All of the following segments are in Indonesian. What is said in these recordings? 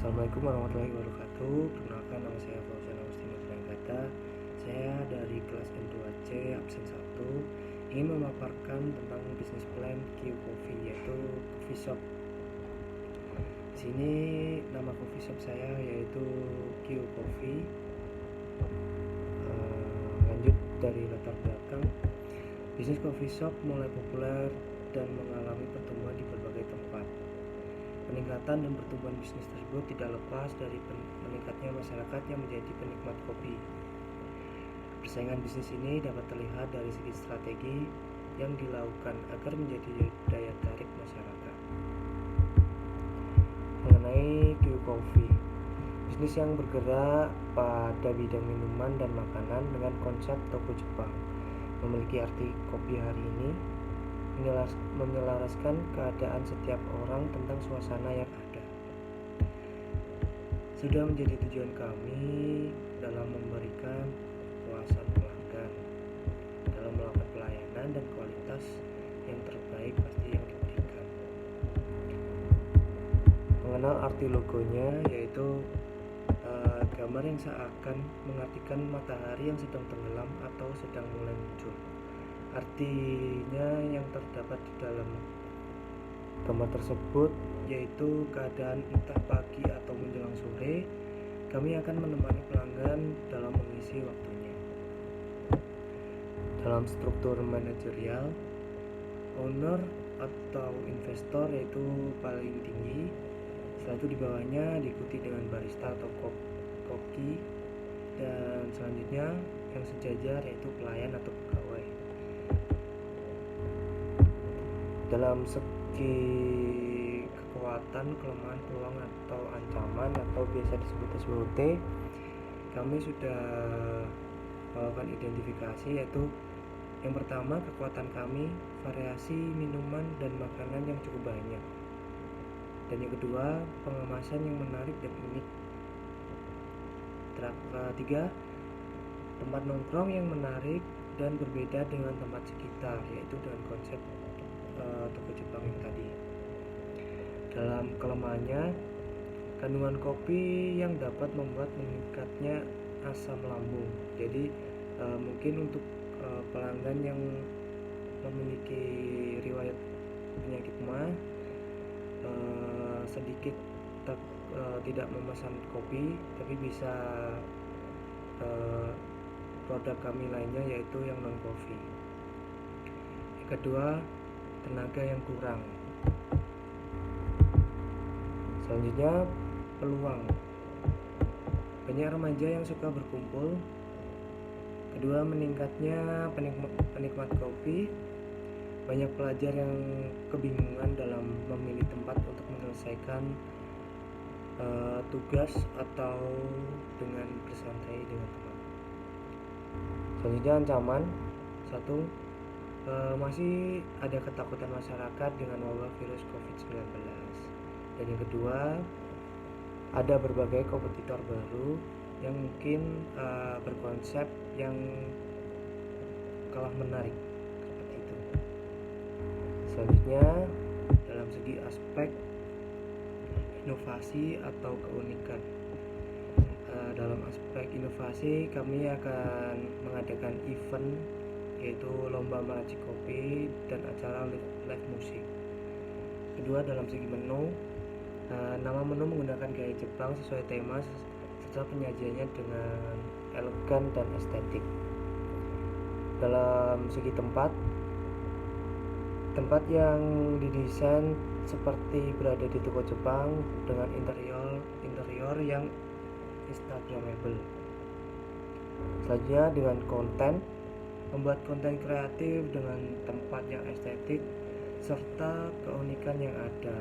Assalamualaikum warahmatullahi wabarakatuh. Perkenalkan, nama saya Fauzan Agustinus Pranggata. Saya dari kelas N2C absen 1 ingin memaparkan tentang bisnis plan Q Coffee, yaitu coffee shop. Di sini nama coffee shop saya yaitu Q Coffee. Lanjut dari latar belakang, bisnis coffee shop mulai populer dan mengalami pertumbuhan di berbagai tempat. Peningkatan dan pertumbuhan bisnis tersebut tidak lepas dari meningkatnya masyarakat yang menjadi penikmat kopi. Persaingan bisnis ini dapat terlihat dari segi strategi yang dilakukan agar menjadi daya tarik masyarakat. Mengenai Q Coffee, bisnis yang bergerak pada bidang minuman dan makanan dengan konsep toko Jepang, memiliki arti kopi hari ini menyelaraskan keadaan setiap orang tentang suasana yang ada. Sudah menjadi tujuan kami dalam memberikan kepuasan pelanggan, dalam melakukan pelayanan dan kualitas yang terbaik pasti yang diberikan. Mengenal arti logonya, yaitu gambar yang seakan mengartikan matahari yang sedang tenggelam atau sedang mulai muncul. Artinya yang terdapat di dalam gambar tersebut yaitu keadaan entah pagi atau menjelang sore, kami akan menemani pelanggan dalam mengisi waktunya. Dalam struktur manajerial, owner atau investor yaitu paling tinggi, setelah itu di bawahnya diikuti dengan barista atau koki, dan selanjutnya yang sejajar yaitu pelayan atau pegawai. Dalam segi kekuatan, kelemahan, peluang atau ancaman atau biasa disebut SWOT, kami sudah melakukan identifikasi, yaitu yang pertama, kekuatan kami variasi minuman dan makanan yang cukup banyak, dan yang kedua, pengemasan yang menarik dan unik. Ketiga, tempat nongkrong yang menarik dan berbeda dengan tempat sekitar, yaitu dengan konsep toko Jepang yang tadi. Dalam kelemahannya, kandungan kopi yang dapat membuat meningkatnya asam lambung. Jadi mungkin untuk pelanggan yang memiliki riwayat penyakit MA sedikit tidak memesan kopi, tapi bisa produk kami lainnya yaitu yang non kopi. Yang kedua, tenaga yang kurang. Selanjutnya, peluang. Banyak remaja yang suka berkumpul. Kedua, meningkatnya penikmat kopi. Banyak pelajar yang kebingungan dalam memilih tempat untuk menyelesaikan tugas atau dengan bersantai dengan teman. Selanjutnya, ancaman. 1. Masih ada ketakutan masyarakat dengan wabah virus COVID-19. Dan yang kedua, ada berbagai kompetitor baru yang mungkin berkonsep yang kalah menarik seperti itu. Selanjutnya, dalam segi aspek inovasi atau keunikan, dalam aspek inovasi kami akan mengadakan event yaitu lomba meracik kopi dan acara live musik. Kedua, dalam segi menu, nama menu menggunakan gaya Jepang sesuai tema serta penyajiannya dengan elegan dan estetik. Dalam segi tempat yang didesain seperti berada di toko Jepang dengan interior yang instagramable. Selanjutnya, dengan konten, membuat konten kreatif dengan tempat yang estetik serta keunikan yang ada.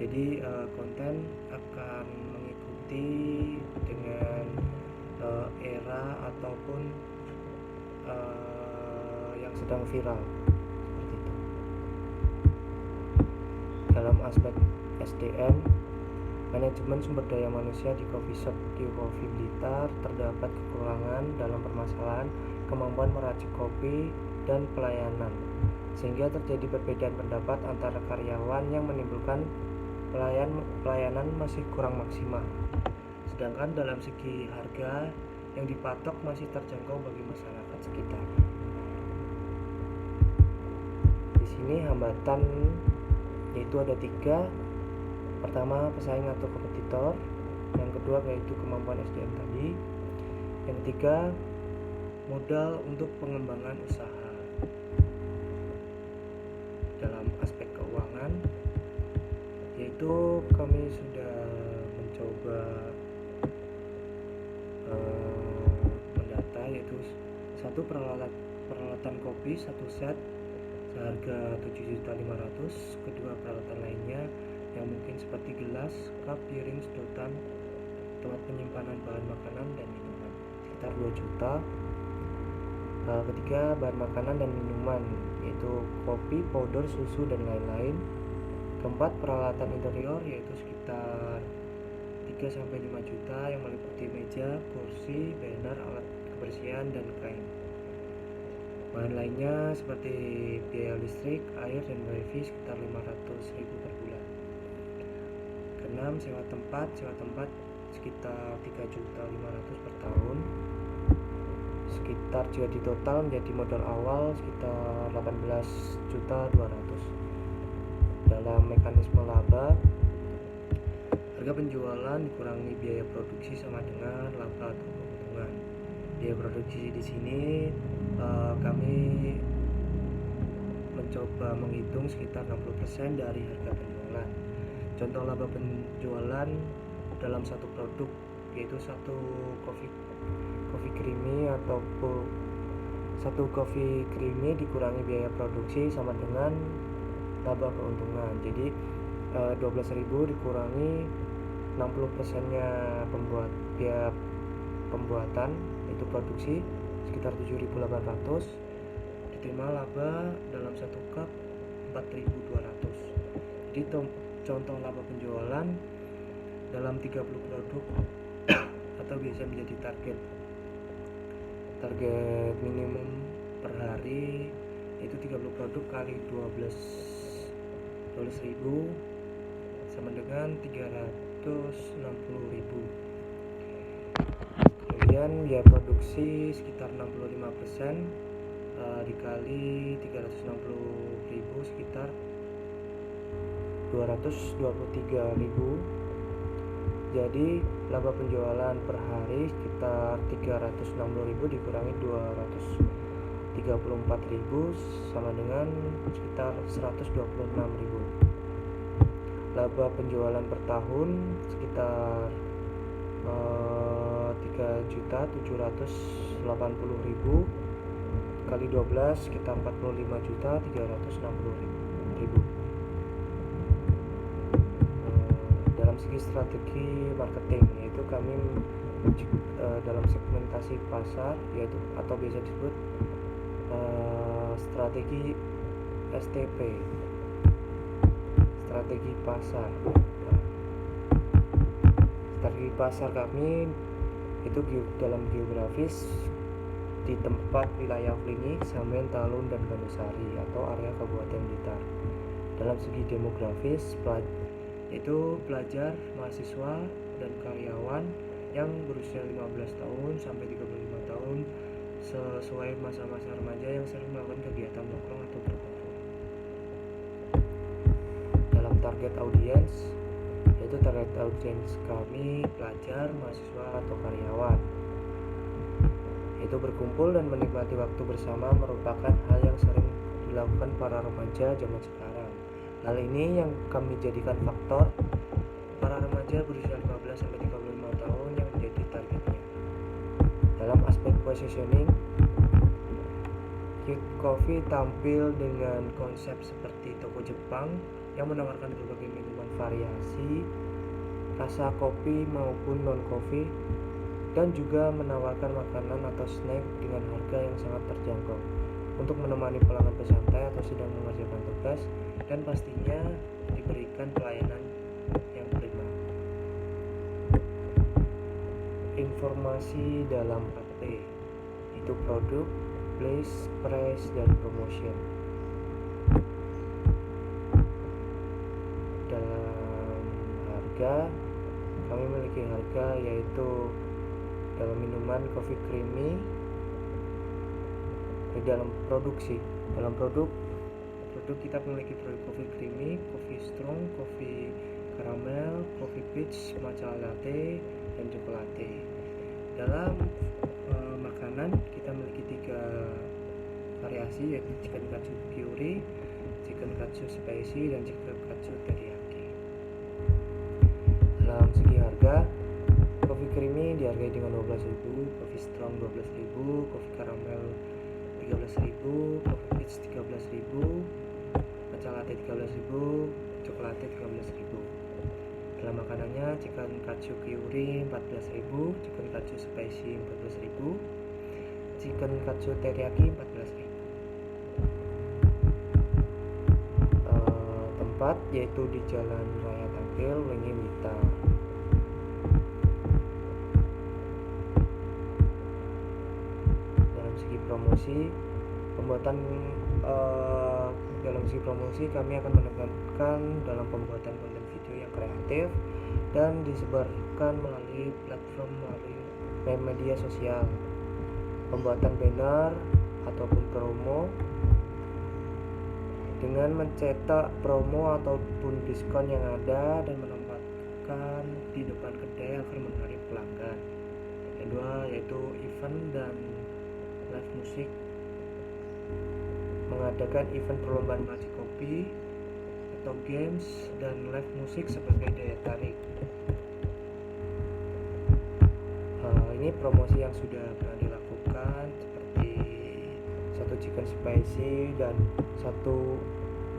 Jadi konten akan mengikuti dengan era ataupun yang sedang viral seperti itu. Dalam aspek SDM, manajemen sumber daya manusia di coffee shop Q Coffee Blitar terdapat kekurangan dalam permasalahan kemampuan meracik kopi dan pelayanan, sehingga terjadi perbedaan pendapat antara karyawan yang menimbulkan pelayanan masih kurang maksimal. Sedangkan dalam segi harga yang dipatok masih terjangkau bagi masyarakat sekitar. Di sini hambatan yaitu ada 3. Pertama, pesaing atau kompetitor. Yang kedua yaitu kemampuan SDM tadi. Yang ketiga, modal untuk pengembangan usaha. Dalam aspek keuangan, yaitu kami sudah mencoba mendata, yaitu satu peralatan kopi satu set seharga 7.500.000. Kedua peralatan lainnya yang mungkin seperti gelas, cup, piring, sedotan, tempat penyimpanan bahan makanan dan minuman sekitar 2 juta. Ketiga, bahan makanan dan minuman yaitu kopi, powder, susu dan lain-lain. Keempat, peralatan interior yaitu sekitar 3-5 juta yang meliputi meja, kursi, banner, alat kebersihan dan kain. Bahan lainnya seperti biaya listrik, air dan wifi sekitar 500.000 per bulan. Keenam, sewa tempat sekitar 3.500.000 per tahun. Sekitar jika di total menjadi modal awal sekitar 18.200.000. Dalam mekanisme laba, harga penjualan dikurangi biaya produksi sama dengan laba atau keuntungan. Biaya produksi di sini kami mencoba menghitung sekitar 60% dari harga penjualan. Contoh laba penjualan dalam satu produk yaitu satu coffee creamy ataupun satu coffee creamy dikurangi biaya produksi sama dengan laba keuntungan. Jadi 12.000 dikurangi 60%-nya biaya pembuatan itu produksi sekitar 7.800, diterima laba dalam satu cup 4.200. Jadi contoh laba penjualan dalam 30 produk atau biasa menjadi target minimum per hari itu 30 produk kali 12.000 sama dengan 360.000. Kemudian biaya produksi sekitar 65%, dikali 360.000 sekitar 223.000. Jadi laba penjualan per hari sekitar 360.000 dikurangi 234.000 sama dengan sekitar 126.000. Laba penjualan per tahun sekitar 3.780.000 kali 12 sekitar 45.360.000. Dalam segi strategi marketing yaitu kami dalam segmentasi pasar yaitu atau biasa disebut strategi STP, strategi pasar. Strategi pasar kami itu dalam geografis di tempat wilayah Flingi, Samen, Talun dan Gandusari atau area Kabupaten Blitar. Dalam segi demografis yaitu pelajar, mahasiswa dan karyawan yang berusia 15 tahun sampai 35 tahun sesuai masa-masa remaja yang sering melakukan kegiatan nongkrong atau berkumpul. Dalam target audiens yaitu target audiens kami pelajar, mahasiswa atau karyawan, yaitu berkumpul dan menikmati waktu bersama merupakan hal yang sering dilakukan para remaja zaman sekarang. Hal ini yang kami jadikan faktor para remaja berusia 15 sampai 35 tahun yang menjadi targetnya. Dalam aspek positioning, Cute Coffee tampil dengan konsep seperti toko Jepang yang menawarkan berbagai minuman variasi, rasa kopi maupun non-kopi, dan juga menawarkan makanan atau snack dengan harga yang sangat terjangkau untuk menemani pelanggan bersantai atau sedang mengerjakan tugas, dan pastinya diberikan pelayanan yang prima. Informasi dalam AT itu produk, place, price, dan promotion. Dalam harga, kami memiliki harga yaitu dalam minuman coffee creamy, dalam produk kita memiliki produk coffee creamy, coffee strong, coffee caramel, coffee peach, matcha latte, dan coklat. Dalam makanan kita memiliki 3 variasi, yaitu chicken katsu curry, chicken katsu spicy, dan chicken katsu teriyaki. Dalam segi harga, coffee creamy dihargai dengan 12.000, coffee strong 12.000, coffee caramel 13.000, coffee peach 13.000, matcha latte 13.000, coklat 13.000. Dalam makanannya, chicken katsu curry 14.000, chicken katsu spicy 14.000, chicken katsu teriyaki 14.000. Tempat yaitu di Jalan Raya Tampil, Wengi Wita. Dalam segi promosi kami akan menekankan dalam pembuatan konten video yang kreatif dan disebarkan melalui media sosial, pembuatan banner ataupun promo dengan mencetak promo ataupun diskon yang ada dan menempatkan di depan kedai agar menarik pelanggan. Yang kedua yaitu event dan live musik, mengadakan event perlombaan magic kopi atau games dan live musik sebagai daya tarik. Ini promosi yang sudah pernah dilakukan, seperti 1 chicken spicy dan 1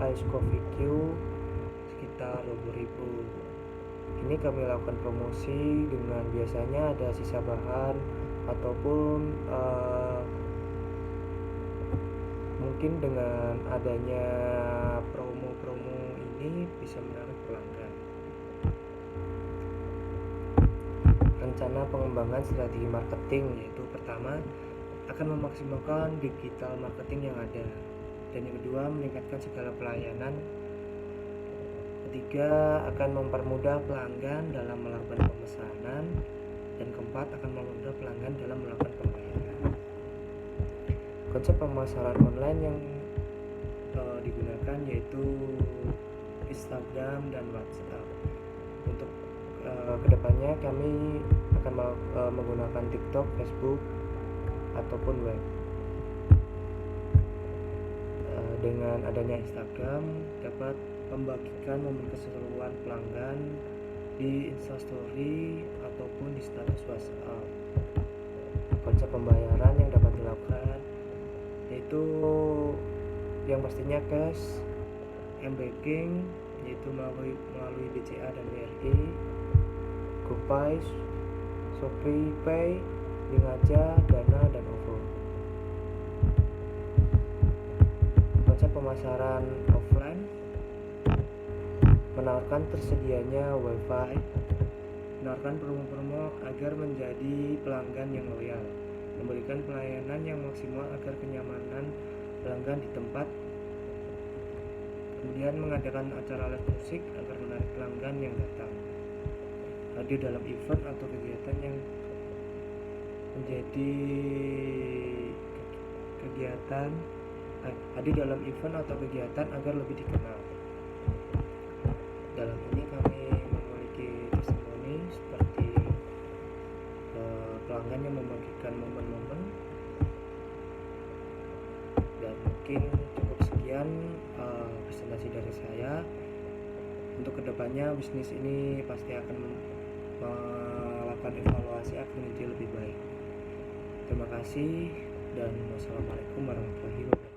ice coffee Q sekitar 20.000. Ini kami lakukan promosi dengan biasanya ada sisa bahan ataupun mungkin dengan adanya promo-promo ini bisa menarik pelanggan. Rencana pengembangan strategi marketing, yaitu pertama akan memaksimalkan digital marketing yang ada, dan yang kedua meningkatkan segala pelayanan. Ketiga akan mempermudah pelanggan dalam melakukan pemesanan, dan keempat akan mempermudah pelanggan dalam melakukan pembayaran. Konsep pemasaran online yang digunakan yaitu Instagram dan WhatsApp. Untuk kedepannya kami akan menggunakan TikTok, Facebook, ataupun web. Dengan adanya Instagram dapat membagikan momen keseruan pelanggan di Instastory ataupun di status WhatsApp. Konsep pembayaran yang dapat dilakukan yaitu yang pastinya cash, m-banking yaitu melalui BCA dan BRI, GoPay, Shopee Pay, Linkaja, Dana, dan OVO. Konsep pemasaran offline menawarkan tersedianya WiFi, menawarkan promo-promo agar menjadi pelanggan yang loyal, memberikan pelayanan yang maksimal agar kenyamanan pelanggan di tempat, kemudian mengadakan acara live musik agar menarik pelanggan yang datang, hadir dalam event atau kegiatan yang menjadi hadir dalam event atau kegiatan agar lebih dikenal. Dalam ini kami memiliki testimoni seperti pelanggan yang membagikan momen-momen, dan mungkin cukup sekian presentasi dari saya. Untuk kedepannya bisnis ini pasti akan melakukan evaluasi agar menjadi lebih baik. Terima kasih dan wassalamualaikum warahmatullahi wabarakatuh.